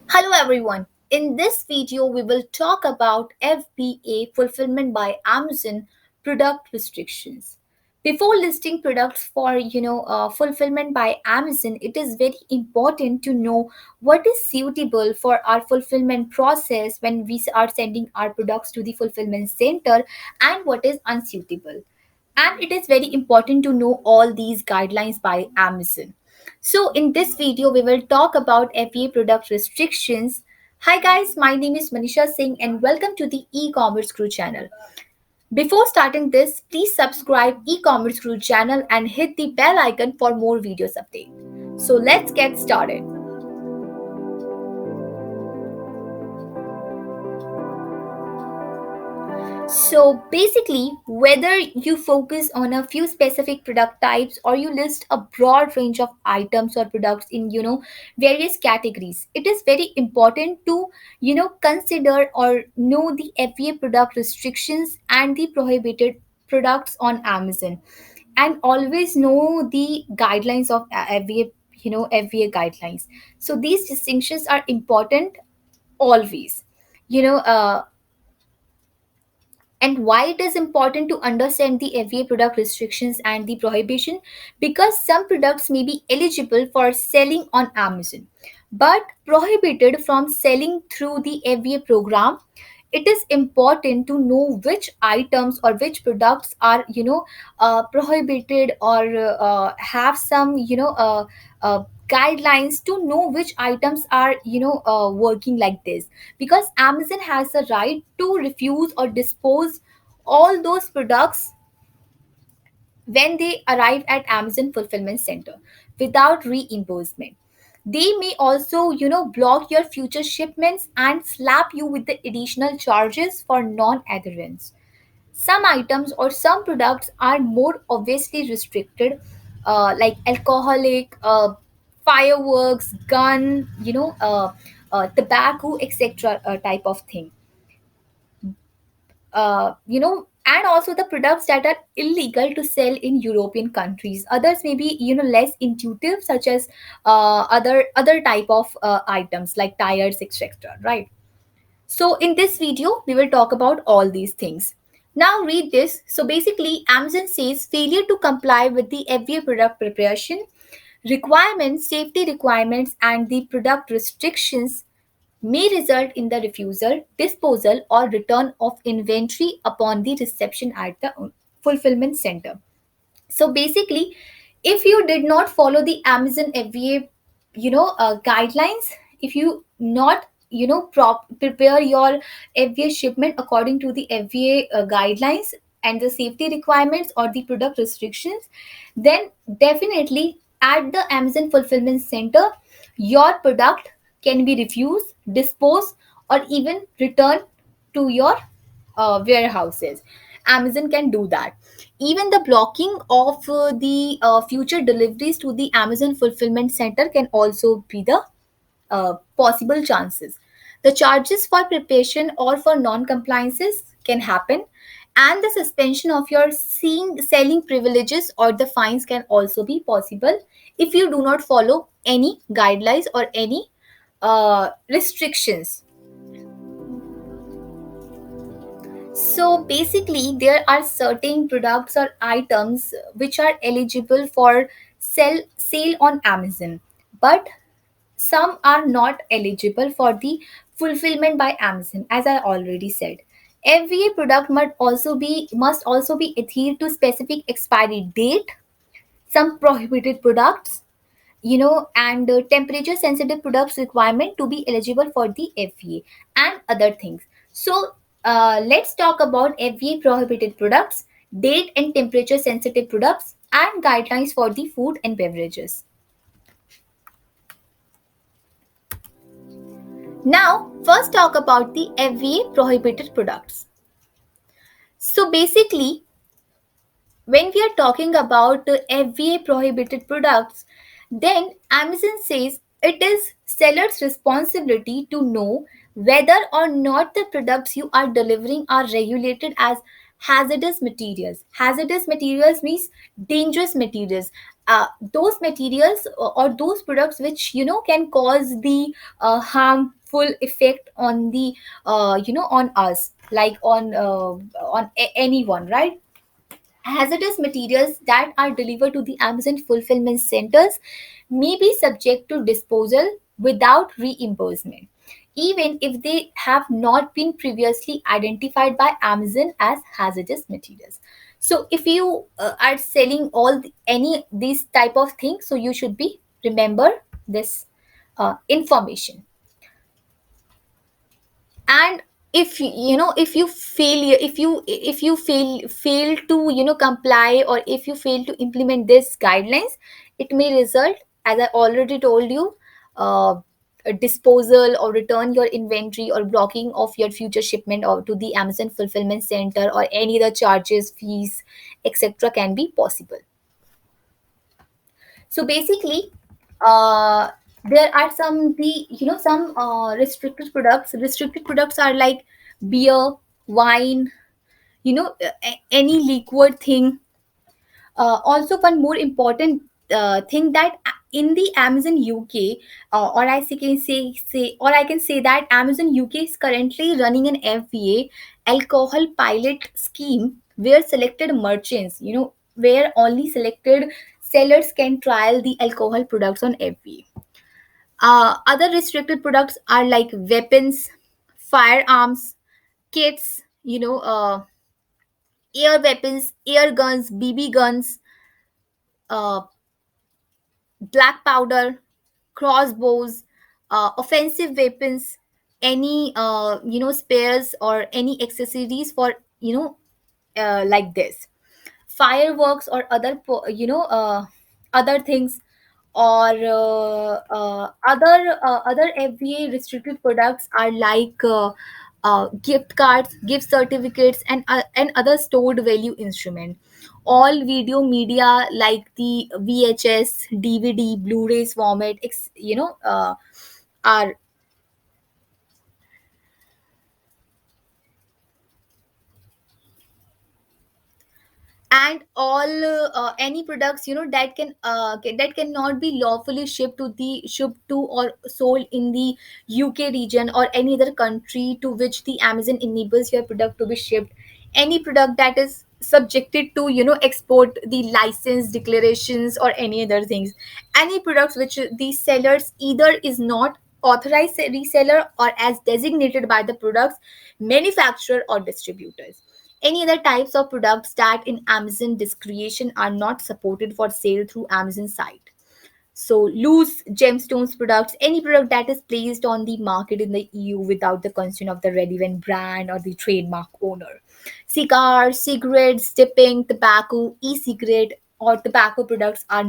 Hello everyone. In this video, we will talk about FBA fulfillment by Amazon product restrictions. Before listing products for fulfillment by Amazon, it is very important to know what is suitable for our fulfillment process when we are sending our products to the fulfillment center and what is unsuitable. And it is very important to know all these guidelines by Amazon. So, in this video, we will talk about FBA product restrictions. Hi, guys, my name is Manisha Singh, and welcome to the e-commerce crew channel. Before starting this, please subscribe e-commerce crew channel and hit the bell icon for more videos update. So, let's get started. So basically, whether you focus on a few specific product types or you list a broad range of items or products in various categories, it is very important to consider or know the FBA product restrictions and the prohibited products on Amazon, and always know the guidelines of FBA, FBA guidelines. So these distinctions are important always. You know. And why it is important to understand the FBA product restrictions and the prohibition, because some products may be eligible for selling on Amazon but prohibited from selling through the FBA program. It is important to know which items or which products are prohibited or have some guidelines to know which items are working like this, because Amazon has the right to refuse or dispose all those products when they arrive at Amazon fulfillment center without reimbursement. They may also block your future shipments and slap you with the additional charges for non-adherence. Some items or some products are more obviously restricted, like alcoholic, fireworks, gun, tobacco, etc. Type of thing. And also the products that are illegal to sell in European countries. Others may be less intuitive, such as other type of items like tires, etc. Right. So in this video, we will talk about all these things. Now read this. So basically, Amazon says failure to comply with the FBA product preparation requirements, safety requirements, and the product restrictions may result in the refusal, disposal, or return of inventory upon the reception at the fulfillment center. So basically, if you did not follow the Amazon FBA guidelines, if you not prepare your FBA shipment according to the FBA guidelines and the safety requirements or the product restrictions, then definitely at the Amazon fulfillment center your product can be refused, disposed, or even returned to your warehouses. Amazon can do that. Even the blocking of the future deliveries to the Amazon fulfillment center can also be the possible chances. The charges for preparation or for non-compliances can happen, and the suspension of your selling privileges or the fines can also be possible if you do not follow any guidelines or any restrictions. So basically, there are certain products or items which are eligible for sale on Amazon, but some are not eligible for the fulfillment by Amazon, as I already said. Every product must also be adhered to specific expiry date. Some prohibited products, and temperature sensitive products requirement to be eligible for the FBA and other things. So let's talk about FBA prohibited products, date and temperature sensitive products, and guidelines for the food and beverages. Now, first talk about the FBA prohibited products. So basically, when we are talking about the FBA prohibited products, then Amazon says it is seller's responsibility to know whether or not the products you are delivering are regulated as hazardous materials. Hazardous materials means dangerous materials. Those materials or those products which can cause the harm full effect on the on us, like on anyone, right? Hazardous materials that are delivered to the Amazon fulfillment centers may be subject to disposal without reimbursement, even if they have not been previously identified by Amazon as hazardous materials. So, if you are selling any these type of things, so you should be remember this information. And if if you fail, if you to comply, or if you fail to implement this guidelines, it may result, as I already told you, a disposal or return your inventory or blocking of your future shipment or to the Amazon fulfillment center, or any other charges, fees, etc. can be possible. So basically, uh, there are some restricted products. Restricted products are like beer, wine, any liquid thing. Also, one more important thing, that in the Amazon UK, or I can say that Amazon UK is currently running an FBA alcohol pilot scheme, where selected merchants, where only selected sellers can trial the alcohol products on FBA. Other restricted products are like weapons, firearms, kits, air weapons, air guns, BB guns, uh, black powder, crossbows, offensive weapons, any spares or any accessories for like this, fireworks or other things, or other FBA restricted products are like gift cards, gift certificates, and other stored value instrument. All video media like the VHS, DVD, Blu-rays format, are, and all any products that cannot be lawfully shipped to or sold in the UK region or any other country to which the Amazon enables your product to be shipped. Any product that is subjected to export the license declarations or any other things. Any products which the sellers either is not authorized reseller or as designated by the products manufacturer or distributors. Any other types of products that in Amazon discretion are not supported for sale through Amazon site. So loose gemstones products, any product that is placed on the market in the EU without the consent of the relevant brand or the trademark owner. Cigars, cigarettes, dipping, tobacco, e-cigarette, or tobacco products are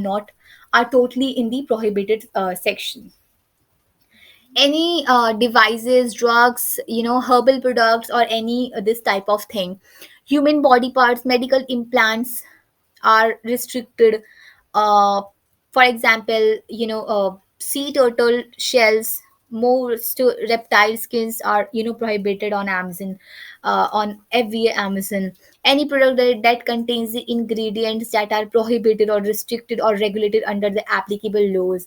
totally in the prohibited section. Any devices, drugs, herbal products, or any this type of thing. Human body parts, medical implants are restricted. For example, sea turtle shells, most reptile skins are prohibited on Amazon, on FBA Amazon. Any product that contains the ingredients that are prohibited or restricted or regulated under the applicable laws.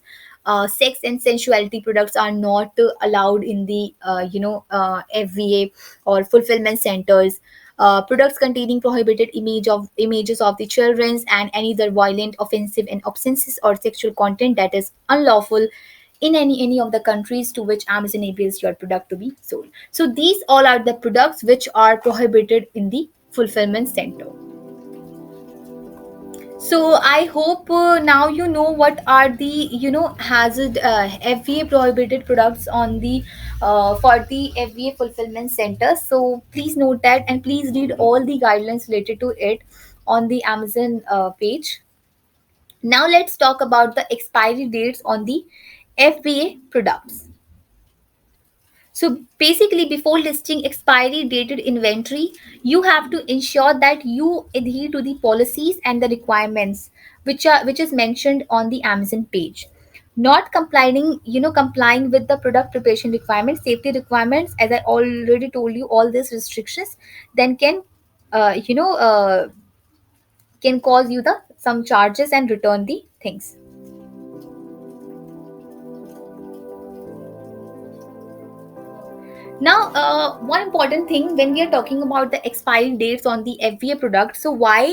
Sex and sensuality products are not allowed in the FBA or fulfillment centers. Products containing prohibited images of the children's and any other violent, offensive, and obscene or sexual content that is unlawful in any of the countries to which Amazon enables your product to be sold. So these all are the products which are prohibited in the fulfillment center. So I hope now you know what are the hazard FBA prohibited products on the for the FBA fulfillment center. So please note that, and please read all the guidelines related to it on the Amazon page. Now let's talk about the expiry dates on the FBA products. So basically, before listing expiry dated inventory, you have to ensure that you adhere to the policies and the requirements which is mentioned on the Amazon page. Not complying with the product preparation requirements, safety requirements, as I already told you, all these restrictions, then uh, you know uh, can cause you the some charges and return the things. Now, one important thing when we are talking about the expiry dates on the FBA product, so why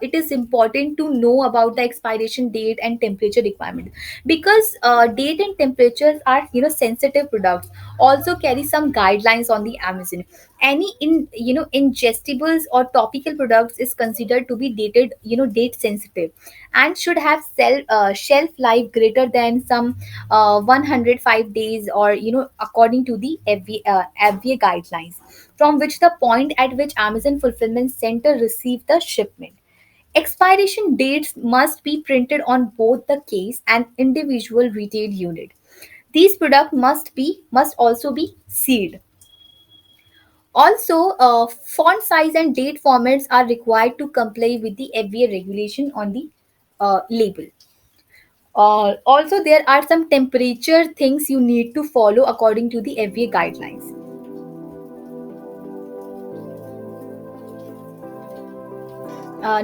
it is important to know about the expiration date and temperature requirement? Because date and temperatures are, sensitive products. Also carry some guidelines on the Amazon. Any ingestibles or topical products is considered to be dated, date sensitive, and should have shelf life greater than some 105 days, or according to the FBA guidelines, from which the point at which Amazon fulfillment center received the shipment. Expiration dates must be printed on both the case and individual retail unit. These products must also be sealed. Also, font size and date formats are required to comply with the FBA regulation on the label. Also, there are some temperature things you need to follow according to the FBA guidelines.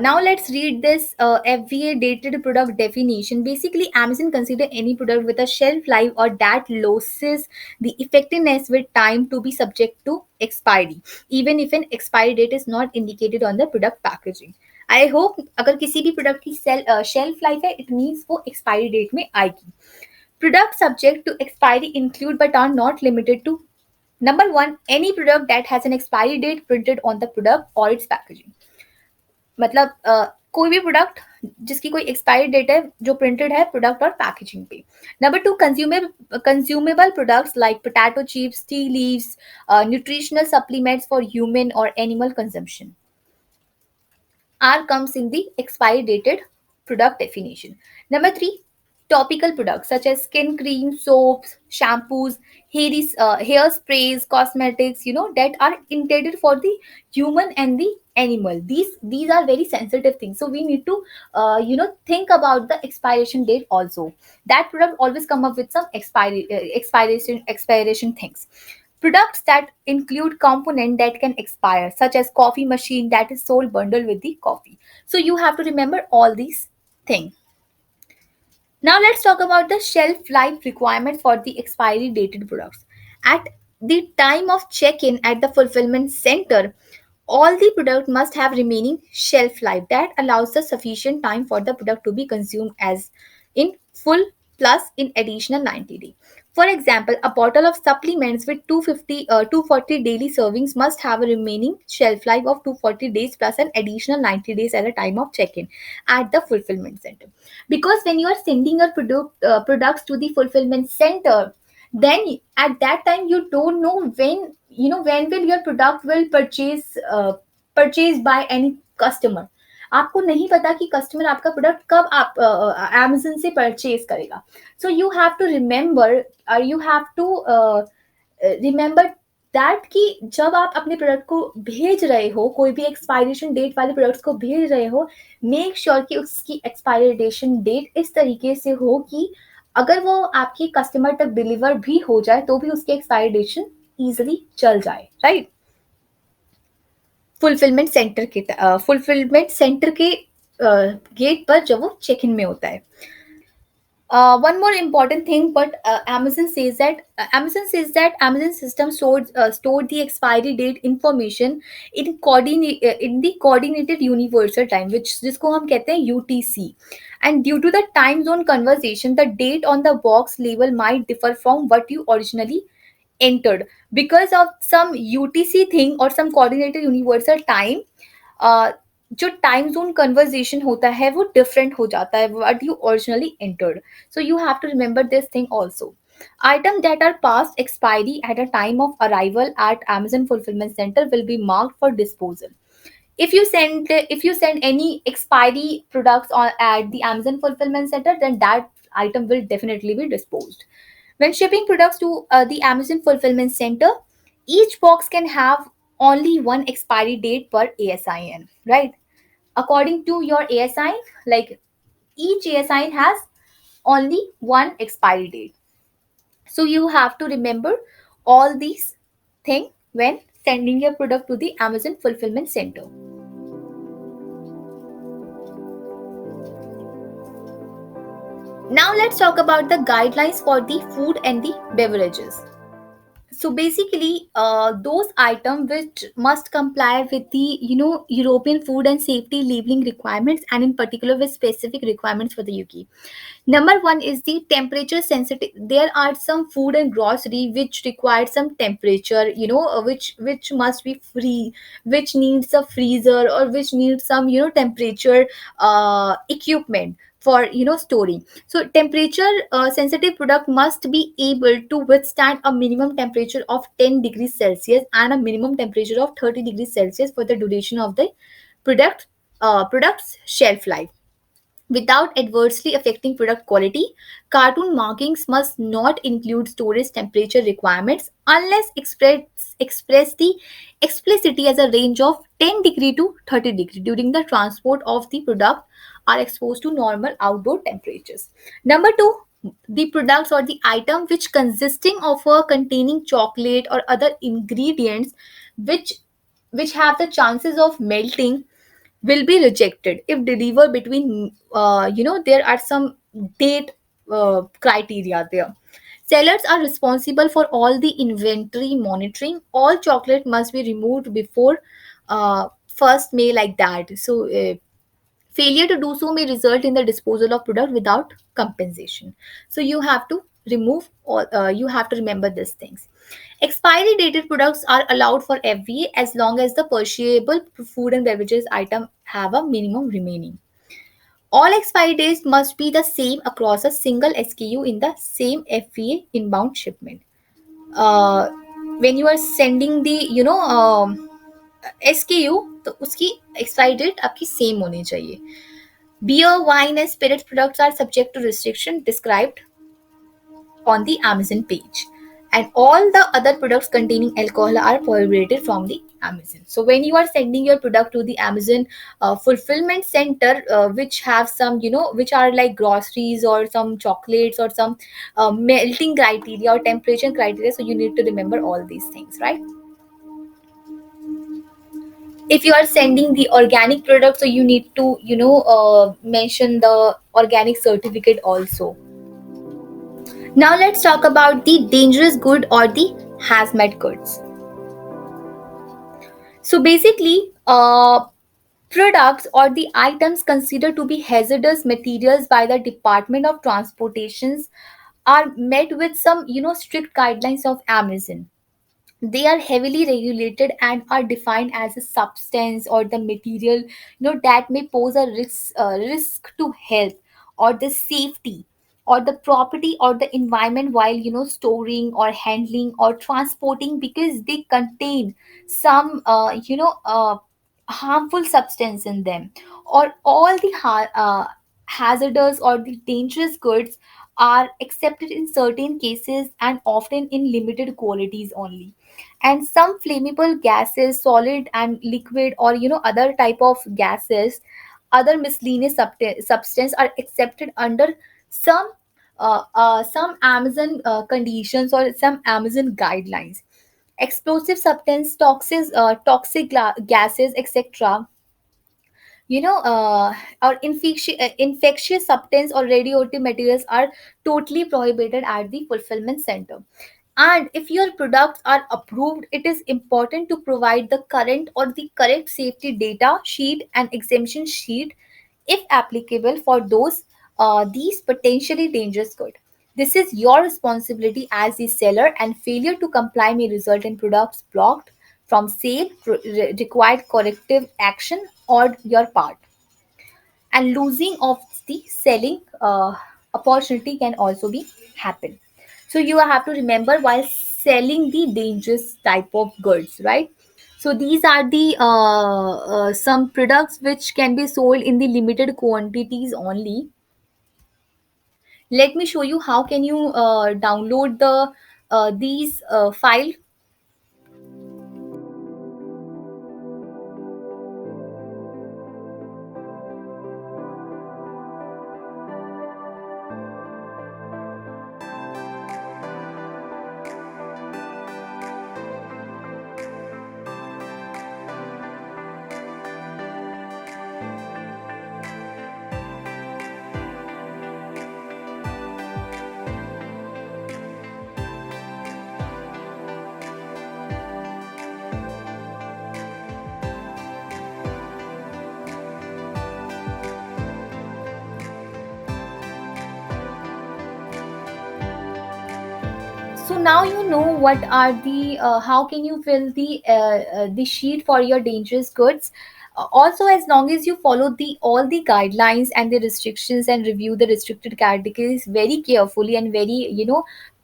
Now let's read this FBA dated product definition. Basically, Amazon consider any product with a shelf life or that loses the effectiveness with time to be subject to expiry, even if an expiry date is not indicated on the product packaging. I hope अगर किसी भी product की shelf life है, it means वो expiry date में आएगी. Products subject to expiry include but are not limited to: number one, any product that has an expiry date printed on the product or its packaging. मतलब कोई भी product जिसकी कोई expiry date है जो printed है प्रोडक्ट और packaging पे. Number two, consumable products like potato chips, tea leaves, nutritional supplements for human और animal consumption R comes in the expiry dated product definition. Number three, topical products such as skin cream, soaps, shampoos, hair sprays, cosmetics, that are intended for the human and the animal. These are very sensitive things. So we need to, think about the expiration date also. That product always come up with some expiration things. Products that include component that can expire, such as coffee machine that is sold bundled with the coffee. So you have to remember all these things. Now let's talk about the shelf life requirement for the expiry dated products. At the time of check-in at the fulfillment center, all the product must have remaining shelf life that allows the sufficient time for the product to be consumed as in full plus in additional 90 days. For example, a bottle of supplements with 240 daily servings must have a remaining shelf life of 240 days plus an additional 90 days at the time of check-in at the fulfillment center. Because when you are sending your products to the fulfillment center, then at that time you don't know when will your product will purchased by any customer. आपको नहीं पता कि customer आपका product कब आप Amazon से purchase करेगा. So you have to remember that कि जब आप अपने प्रोडक्ट को भेज रहे हो, कोई भी एक्सपायरेशन डेट वाले प्रोडक्ट्स को भेज रहे हो, मेक श्योर कि उसकी एक्सपायरेशन डेट इस तरीके से हो कि अगर वो आपके कस्टमर तक डिलीवर भी हो जाए तो भी उसकी एक्सपायरेशन इजीली चल जाए, राइट. फुलफिलमेंट सेंटर के गेट पर जब वो चेक इन में होता है. One more important thing, but Amazon says that Amazon system stored the expiry date information in the coordinated universal time, which जिसको हम कहते हैं UTC. And due to the time zone conversation, the date on the box label might differ from what you originally entered because of some UTC thing or some coordinated universal time. uh, जो time zone conversation होता है वो different हो जाता है what you originally entered. So you have to remember this thing also. Items that are past expiry at a time of arrival at Amazon fulfillment center will be marked for disposal. If you send any expiry products at the Amazon fulfillment center, then that item will definitely be disposed. When shipping products to the Amazon fulfillment center, each box can have only one expiry date per ASIN, right? According to your ASIN, like each ASIN has only one expiry date. So you have to remember all these things when sending your product to the Amazon fulfillment center. Now let's talk about the guidelines for the food and the beverages. So basically, those items which must comply with the European food and safety labeling requirements, and in particular with specific requirements for the UK. Number one is the temperature sensitive. There are some food and grocery which require some temperature, which must be free, which needs a freezer, or which needs some temperature equipment for storing. So temperature sensitive product must be able to withstand a minimum temperature of 10 degrees Celsius and a minimum temperature of 30 degrees Celsius for the duration of the product product's shelf life without adversely affecting product quality. Cartoon markings must not include storage temperature requirements unless express the explicitly as a range of 10 degree to 30 degree during the transport of the product are exposed to normal outdoor temperatures. Number two, the products or the item which consisting of a containing chocolate or other ingredients which which have the chances of melting will be rejected if delivered between there are some date criteria there. Sellers are responsible for all the inventory monitoring. All chocolate must be removed before 1st May, like that. So failure to do so may result in the disposal of product without compensation. So you have to remove all you have to remember these things. Expiry dated products are allowed for FBA as long as the purchasable food and beverages item have a minimum remaining. All expiry dates must be the same across a single SKU in the same FBA inbound shipment. uh, when you are sending the SKU, तो उसकी expiry date आपकी same होनी चाहिए. Beer, wine, and spirit products are subject to restriction described on the Amazon page. And all the other products containing alcohol are prohibited from the Amazon. So when you are sending your product to the Amazon fulfillment center, which have some, which are like groceries or some chocolates or some melting criteria or temperature criteria, so you need to remember all these things, right? If you are sending the organic product, so you need to mention the organic certificate also. Now let's talk about the dangerous good or the hazmat goods. So basically, products or the items considered to be hazardous materials by the Department of Transportations are met with some strict guidelines of Amazon. They are heavily regulated and are defined as a substance or the material that may pose a risk to health or the safety or the property or the environment while storing or handling or transporting, because they contain some harmful substance in them. Or all the hazardous or the dangerous goods are accepted in certain cases and often in limited quantities only. And some flammable gases, solid and liquid, or other type of gases, other miscellaneous substance are accepted under some some Amazon conditions or some Amazon guidelines. Explosive substance, toxic gases, etc., or infectious substance or radioactive materials are totally prohibited at the fulfillment center. And if your products are approved, it is important to provide the current or the correct safety data sheet and exemption sheet, if applicable, for these potentially dangerous goods. This is your responsibility as the seller, and failure to comply may result in products blocked from sale, required corrective action or your part, and losing of the selling opportunity can also be happen. So you have to remember while selling the dangerous type of goods, right? So these are the some products which can be sold in the limited quantities only. Let me show you how can you download the these file. So now you know what are the how can you fill the sheet for your dangerous goods. Also, as long as you follow the all the guidelines and the restrictions and review the restricted categories very carefully and very,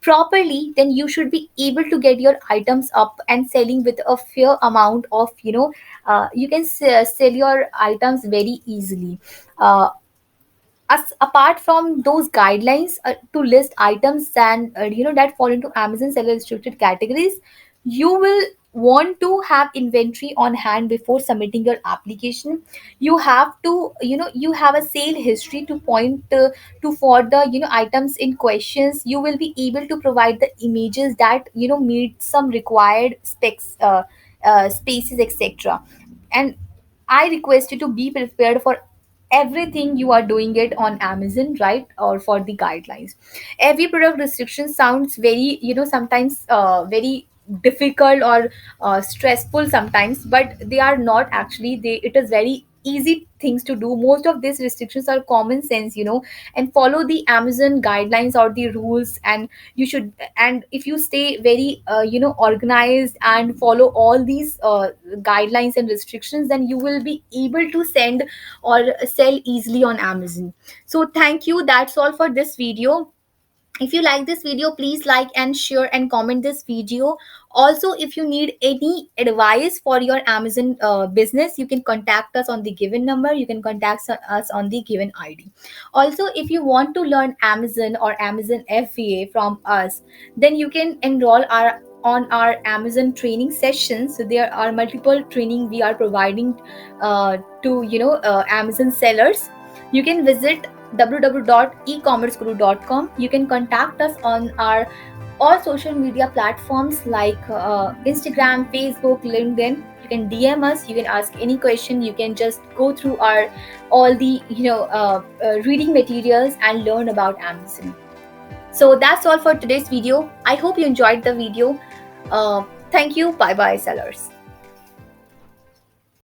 properly, then you should be able to get your items up and selling with a fair amount of, you can sell your items very easily. As apart from those guidelines to list items and that fall into Amazon seller restricted categories, you will want to have inventory on hand before submitting your application. You have to, you have a sale history to point to for the, items in questions. You will be able to provide the images that, meet some required specs, spaces, etc. And I request you to be prepared for everything you are doing it on Amazon, right? Or for the guidelines. Every product restriction sounds very, sometimes very difficult or stressful sometimes, but they are not actually. It is very easy things to do. Most of these restrictions are common sense, and follow the Amazon guidelines or the rules. And you should, and if you stay very, organized and follow all these guidelines and restrictions, then you will be able to send or sell easily on Amazon. So thank you, that's all for this video. If you like this video, please like and share and comment this video. Also, if you need any advice for your Amazon business, you can contact us on the given number. You can contact us on the given ID. Also, if you want to learn Amazon or Amazon FBA from us, then you can enroll our on our Amazon training sessions. So there are multiple training we are providing to, Amazon sellers. You can visit www.ecommerceguru.com. You can contact us on our all social media platforms like Instagram, Facebook, LinkedIn. You can DM us. You can ask any question. You can just go through our all the, reading materials and learn about Amazon. So that's all for today's video. I hope you enjoyed the video. Thank you. Bye bye, sellers.